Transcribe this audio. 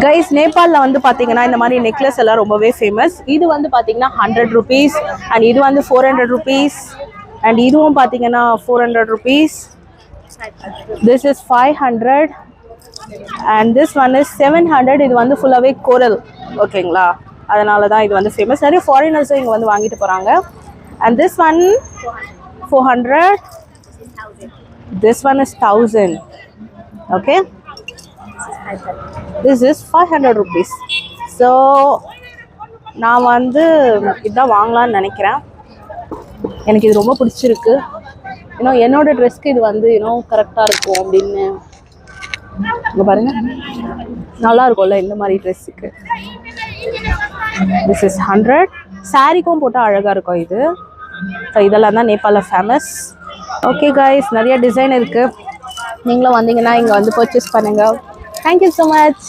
Guys நேபாளில் வந்து பார்த்தீங்கன்னா இந்த மாதிரி நெக்லஸ் எல்லாம் ரொம்பவே ஃபேமஸ். இது வந்து பார்த்தீங்கன்னா 100 rupees அண்ட் இது வந்து 400 rupees அண்ட் இதுவும் பார்த்தீங்கன்னா 400 rupees. This is 500 and this one is 700. இது வந்து ஃபுல்லாகவே கோரல் ஓகேங்களா, அதனால தான் இது வந்து ஃபேமஸ். நிறைய ஃபாரினர்ஸும் இங்கே வந்து வாங்கிட்டு போகிறாங்க. And this one 400. This one is 1000. Okay. This is 500 rupees. So நான் வந்து இதான் வாங்கலாம்னு நினைக்கிறேன். எனக்கு இது ரொம்ப பிடிச்சிருக்கு. இன்னும் என்னோட ட்ரெஸ்க்கு இது வந்து இன்னும் கரெக்டாக இருக்கும் அப்படின்னு. இங்கே பாருங்க, நல்லா இருக்கும்ல இந்த மாதிரி ட்ரெஸ்ஸுக்கு. This is 100. சாரிக்கும் போட்டால் அழகாக இருக்கும் இது. ஸோ இதெல்லாம் தான் நேபாளில் ஃபேமஸ். ஓகே கைஸ், நிறைய டிசைன் இருக்குது. நீங்களும் வந்தீங்கன்னா இங்கே வந்து பர்ச்சேஸ் பண்ணுங்கள். Thank you so much.